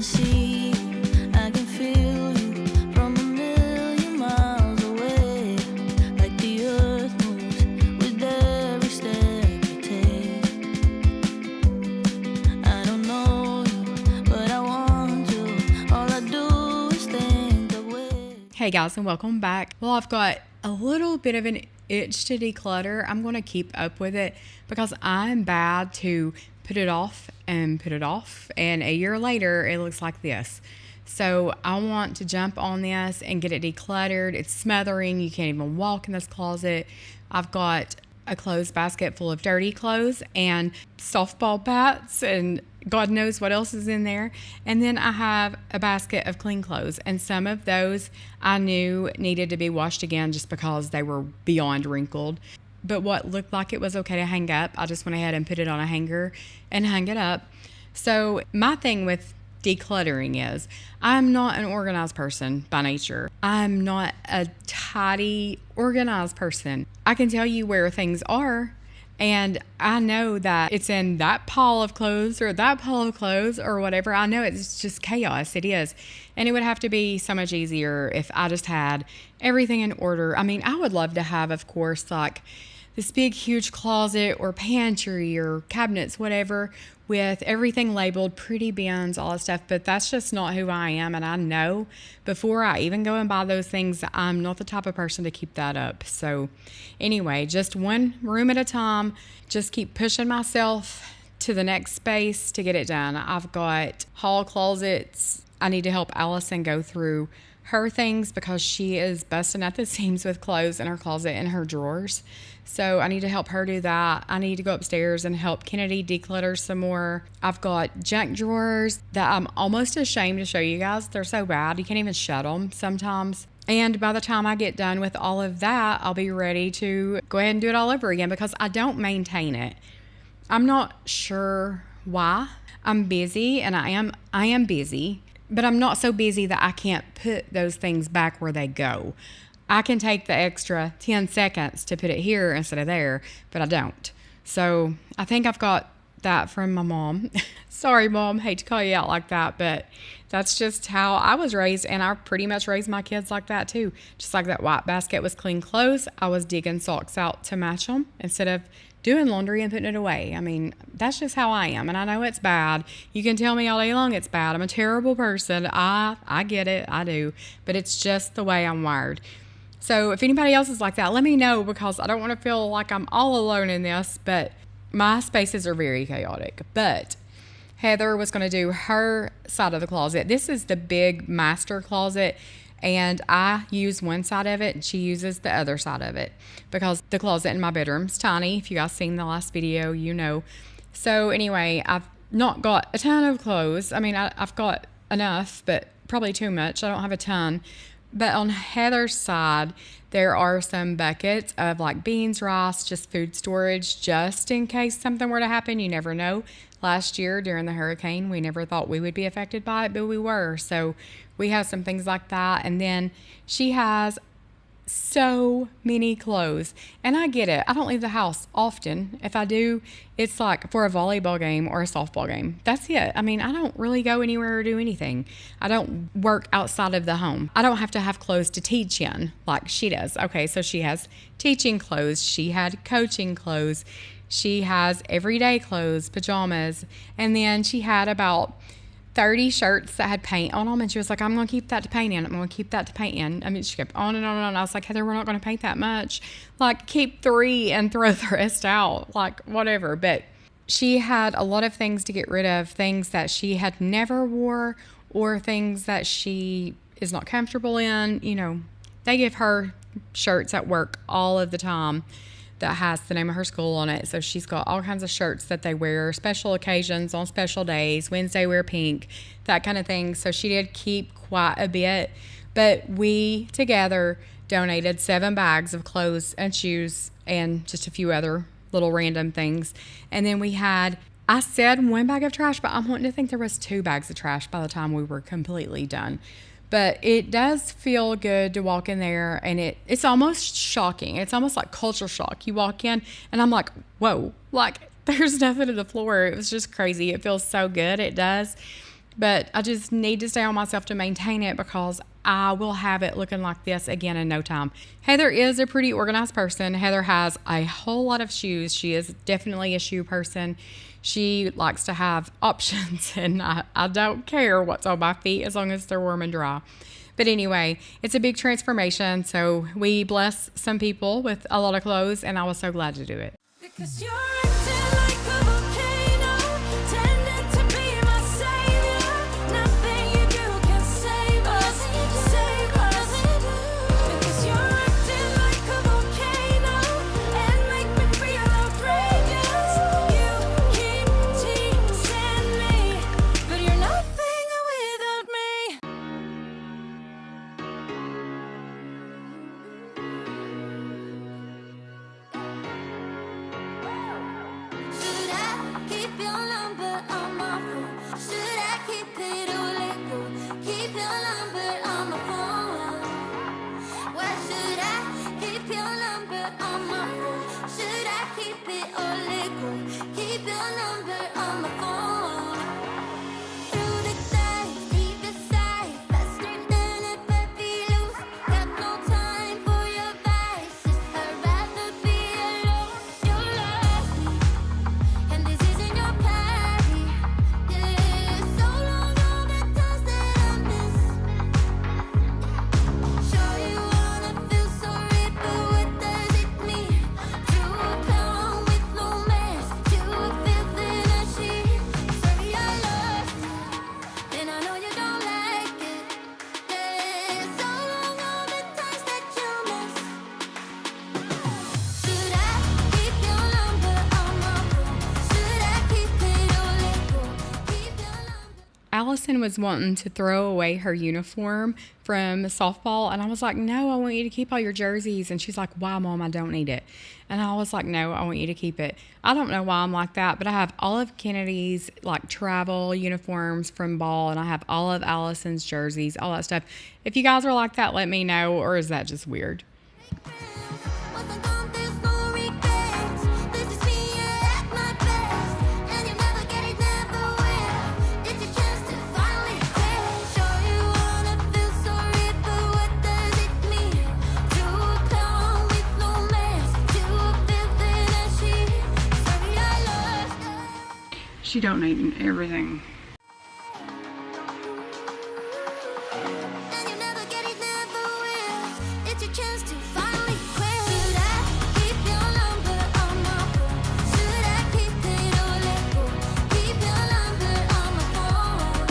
can see you, I can feel you from a million miles away. Like the earth moves with every step you take. I don't know you, but I want you. All I do is think of ways. Hey guys, and welcome back. Well, I've got a little bit of an itch to declutter. I'm going to keep up with it because I'm bad to put it off, and a year later it looks like this. So I want to jump on this and get it decluttered. It's smothering. You can't even walk in this closet. I've got a clothes basket full of dirty clothes and softball bats and God knows what else is in there. And then I have a basket of clean clothes, and some of those I knew needed to be washed again just because they were beyond wrinkled. But what looked like it was okay to hang up, I just went ahead and put it on a hanger and hung it up. So my thing with decluttering is I'm not an organized person by nature. I'm not a tidy, organized person. I can tell you where things are, and I know that it's in that pile of clothes or that pile of clothes or whatever. I know it's just chaos. It is. And it would have to be so much easier if I just had everything in order. I mean, I would love to have, of course, like this big, huge closet or pantry or cabinets, whatever, with everything labeled, pretty bins, all that stuff. But that's just not who I am. And I know before I even go and buy those things, I'm not the type of person to keep that up. So anyway, just one room at a time, just keep pushing myself to the next space to get it done. I've got hall closets. I need to help Allison go through her things because she is busting at the seams with clothes in her closet and her drawers. So I need to help her do that. I need to go upstairs and help Kennedy declutter some more. I've got junk drawers that I'm almost ashamed to show you guys. They're so bad. You can't even shut them sometimes. And by the time I get done with all of that, I'll be ready to go ahead and do it all over again because I don't maintain it. I'm not sure why. I'm busy, and I am busy, but I'm not so busy that I can't put those things back where they go. I can take the extra 10 seconds to put it here instead of there, but I don't. So I think I've got that from my mom. Sorry, Mom, hate to call you out like that, but that's just how I was raised, and I pretty much raised my kids like that too. Just like that white basket was clean clothes, I was digging socks out to match them instead of doing laundry and putting it away. I mean, that's just how I am, and I know it's bad. You can tell me all day long it's bad. I'm a terrible person. I get it. I do. But it's just the way I'm wired. So if anybody else is like that, let me know because I don't want to feel like I'm all alone in this, but my spaces are very chaotic. But Heather was going to do her side of the closet. This is the big master closet, and I use one side of it and she uses the other side of it because the closet in my bedroom's tiny. If you guys seen the last video, you know. So anyway, I've not got a ton of clothes. I mean, I've got enough, but probably too much. I don't have a ton. But on Heather's side, there are some buckets of like beans, rice, just food storage, just in case something were to happen. You never know. Last year during the hurricane, we never thought we would be affected by it, but we were. So we have some things like that. And then she has so many clothes, and I get it. I don't leave the house often. If I do, it's like for a volleyball game or a softball game. That's it. I mean, I don't really go anywhere or do anything. I don't work outside of the home. I don't have to have clothes to teach in like she does. Okay, so she has teaching clothes. She had coaching clothes. She has everyday clothes, pajamas, and then she had about 30 shirts that had paint on them, and she was like, I'm going to keep that to paint in. I'm going to keep that to paint in. I mean, she kept on and on and on. I was like, Heather, we're not going to paint that much. Like, keep 3 and throw the rest out. Like, whatever. But she had a lot of things to get rid of, things that she had never wore or things that she is not comfortable in. You know, they give her shirts at work all of the time that has the name of her school on it. So she's got all kinds of shirts that they wear, special occasions, on special days. Wednesday wear pink, that kind of thing. So she did keep quite a bit. But we together donated 7 bags of clothes and shoes and just a few other little random things. And then we had, I said 1 bag of trash, but I'm wanting to think there was 2 bags of trash by the time we were completely done. But it does feel good to walk in there, and it's almost shocking. It's almost like culture shock. You walk in, and I'm like, whoa, like there's nothing to the floor. It was just crazy. It feels so good. It does. but I just need to stay on myself to maintain it because I will have it looking like this again in no time. Heather is a pretty organized person. Heather has a whole lot of shoes. She is definitely a shoe person. She likes to have options, and I don't care what's on my feet as long as they're warm and dry. But anyway, it's a big transformation, so we bless some people with a lot of clothes, and I was so glad to do it. Because you're acting like a volcano, tending to be my savior. Nothing you do can save us, save us. Because you're acting like a volcano and make me feel outrageous. You keep teasing me, but you're nothing without me. Should I keep your number on my phone? Should I keep it or let go? Keep your number on my phone. Why should I keep your number on my phone? Should I keep it or let go? Keep your number on my phone. Through the day, deep inside, faster than a puppy loose. Got no time for your vices. I'd rather be alone. You're lost. And this isn't your party. Yeah, so long all the times that I miss. Sure you wanna feel sorry, but what does it mean? To a clown with no mask, to a filth in a sheet. Sorry I lost it, and I know you don't like it. Yeah, so long all the times that you miss. Should I keep your number on my phone? Should I keep it or let go? Keep your number. Allison was wanting to throw away her uniform from softball, and I was like, no, I want you to keep all your jerseys. And she's like, why, Mom? I don't need it. And I was like, no, I want you to keep it. I don't know why I'm like that, but I have all of Kennedy's like travel uniforms from ball, and I have all of Allison's jerseys, all that stuff. If you guys are like that, let me know, or is that just weird? Wasn't gone, there's no regrets. This is me at my best, and you never get it, never will. It's your chance to finally quit. Sure you wanna feel sorry, but what does it mean? To a clown with no mask, to a filth in a sheet. Sorry I lost it. She donating everything. And you never get it, never will. It's your chance to finally quit. Should I keep your number on my phone? Should I keep it or let go? Keep your number on my phone.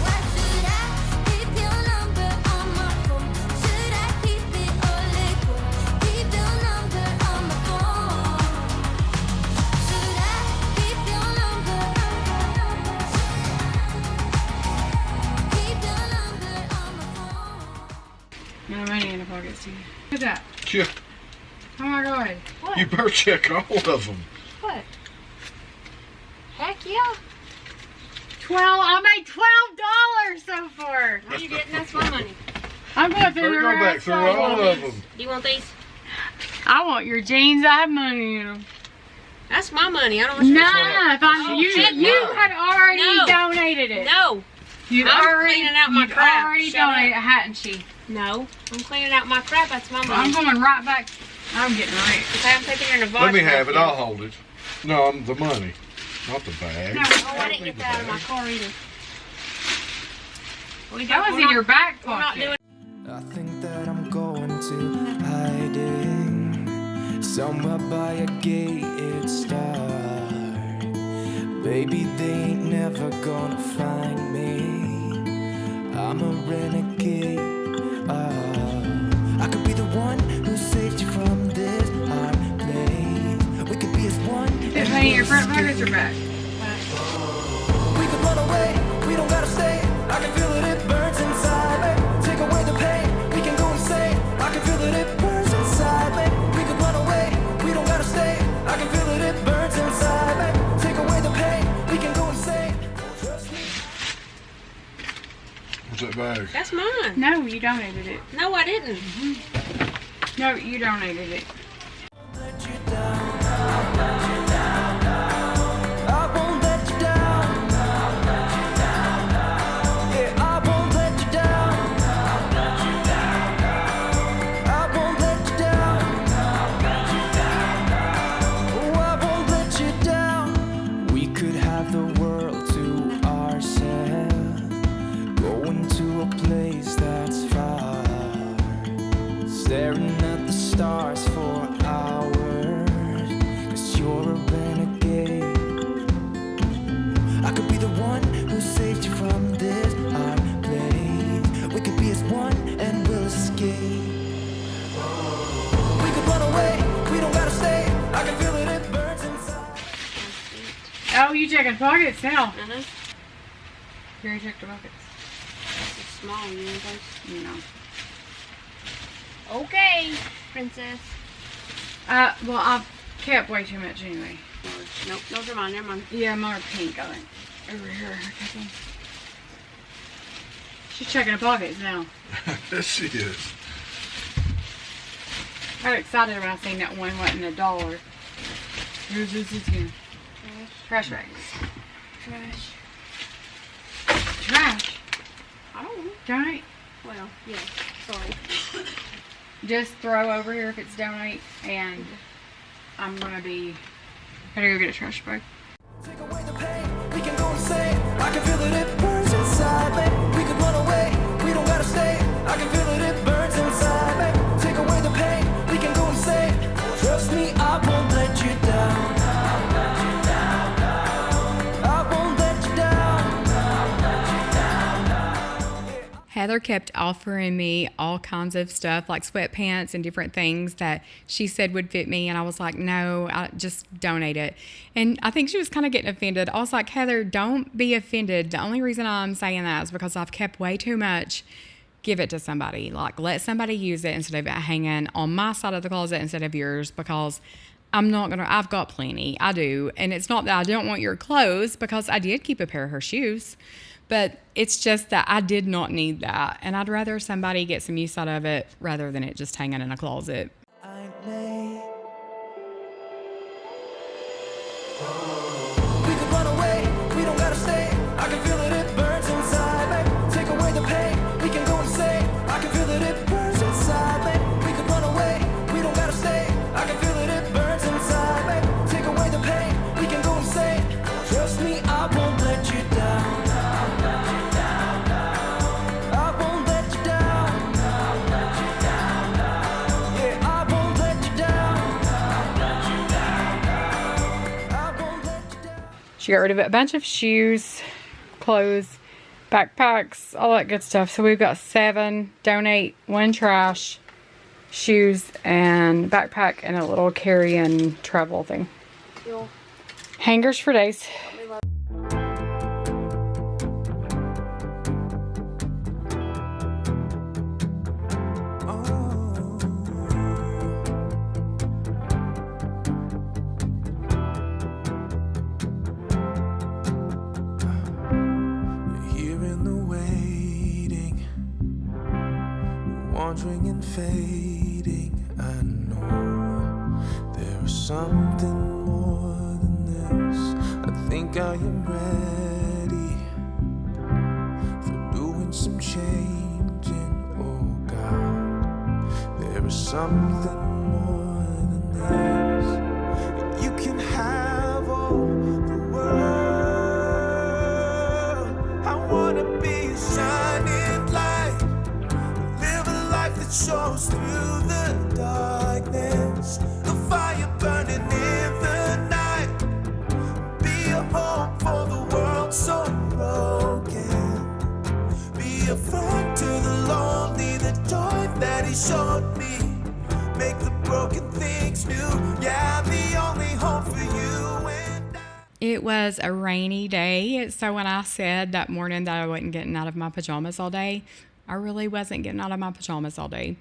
Why should I keep your number on my phone? Should I keep it or let go? Keep your number on my phone. Should I keep your number? Keep your number on my phone. No money in the pockets, too. Look at that. Check. Oh my God. You better check all of them. What? Heck yeah. I made $12 so far. No, you didn't. That's my money. I'm going through Better the go back rest through of all them. of them. Do you want these? I want your jeans. I have money in them. That's my money. I don't want yours. Nah, if I, Oh, you shit, you no. had already No. donated it. No. You'd I'm already cleaning out my you'd crap. already Shut up. donated, hadn't she? No. I'm cleaning out my crap. That's my I'm money. going right back. I'm getting rich. If I haven't taken her in a vodka. Let me have it. yet. I'll hold it. No, I'm the money, not the bag. No, Oh, I didn't get that out of my car either. That was in your back We're not pocket. doing I think that I'm going to hiding somewhere by a gated star. Baby, they ain't never gonna find me. I'm a renegade. I could be the one who saved you from this hard place. We could be as one. Is money in your front pockets or back? We could run away, we don't gotta stay. I can feel it, it burns inside me. Take away the pain, we can go insane. I can feel it, it burns inside me. We could run away, we don't gotta stay. I can feel it, it burns inside me. Take away the pain, we can go insane. Trust me. What's that bag? That's mine. No, you donated it. No, I didn't. No, you donated it. Let you down. I won't let you down. checking pockets now. Uh-huh. You already checked the pockets. It's small, you know, those. No. Okay, princess. Well, I've kept way too much anyway. Nope, those are mine. Never mind. Yeah, mine are pink, I think. Over here. Okay. She's checking the pockets now. Yes, she is. I got excited when I seen that one wasn't $1. Here's this again. Trash bags. Trash. Trash. I don't know. Donate. Well, yeah. Sorry. Just throw over here if it's donate, and I'm gonna go get a trash bag. Take away the pain, we can go insane. I can feel it, it burns inside me. We could run away, we don't gotta stay. I can feel it, it burns inside me. Take away the pain, we can go insane. Trust me, I won't let you down. I won't let you down. Heather kept offering me all kinds of stuff like sweatpants and different things that she said would fit me. And I was like, no, I just donate it. And I think she was kind of getting offended. I was like, Heather, don't be offended. The only reason I'm saying that is because I've kept way too much. Give it to somebody. Like, let somebody use it instead of it hanging on my side of the closet instead of yours, because I've got plenty. I do. And it's not that I don't want your clothes, because I did keep a pair of her shoes. But it's just that I did not need that. And I'd rather somebody get some use out of it rather than it just hanging in a closet. I ain't late. We could run away, we don't gotta stay. I can feel it, it burns inside me. Take away the pain, we can go insane. I can feel it, it burns inside me. We could run away, we don't gotta stay. I can feel it, it burns inside me. Take away the pain, we can go insane. Trust me, I won't let you down. She got rid of a bunch of shoes, clothes, backpacks, all that good stuff. So we've got 7 donate, 1 trash, shoes, and backpack, and a little carry-in travel thing. Cool. Hangers for days. Wandering and fading, I know there is something more than this. I think I am ready for doing some changing. Oh God, there is something more than this. You can have all the world. I wanna be a shining light, that shows through the darkness, the fire burning in the night. Be a hope for the world so broken. Be a friend to the lonely, the joy that he showed me. Make the broken things new. Yeah, the only hope for you and I. It was a rainy day, so when I said that morning that I wasn't getting out of my pajamas all day, I really wasn't getting out of my pajamas all day.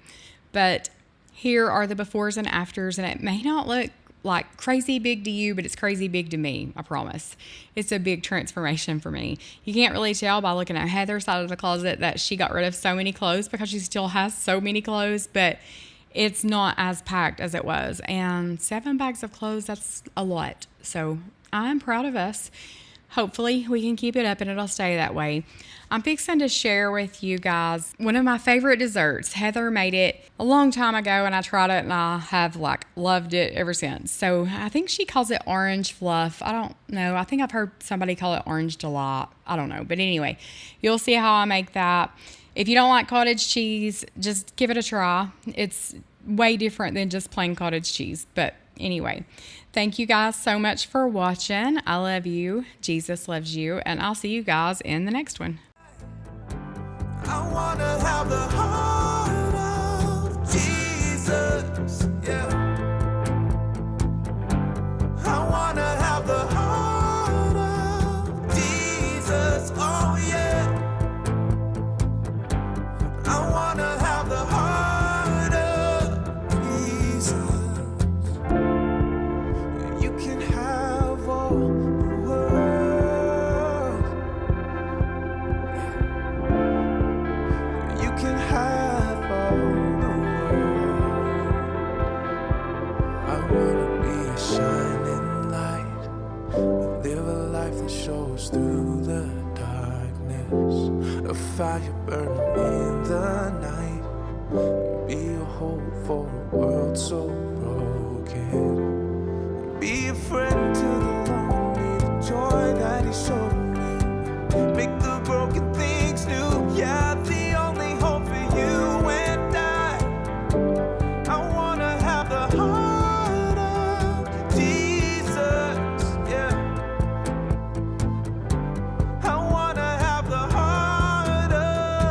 But here are the befores and afters, and it may not look like crazy big to you, but it's crazy big to me, I promise. It's a big transformation for me. You can't really tell by looking at Heather's side of the closet that she got rid of so many clothes, because she still has so many clothes, but it's not as packed as it was. And 7 bags of clothes, that's a lot. So I'm proud of us. Hopefully we can keep it up and it'll stay that way. I'm fixing to share with you guys one of my favorite desserts. Heather made it a long time ago and I tried it and I have loved it ever since. So I think she calls it orange fluff. I don't know. I think I've heard somebody call it orange delight. I don't know. But anyway, you'll see how I make that. If you don't like cottage cheese, just give it a try. It's way different than just plain cottage cheese. But anyway, thank you guys so much for watching. I love you. Jesus loves you. And I'll see you guys in the next one. I wanna have the heart of Jesus, yeah. I wanna have the heart of fire burning in the night. Be a hope for a world so broken. Be a friend to the lonely, the joy that he showed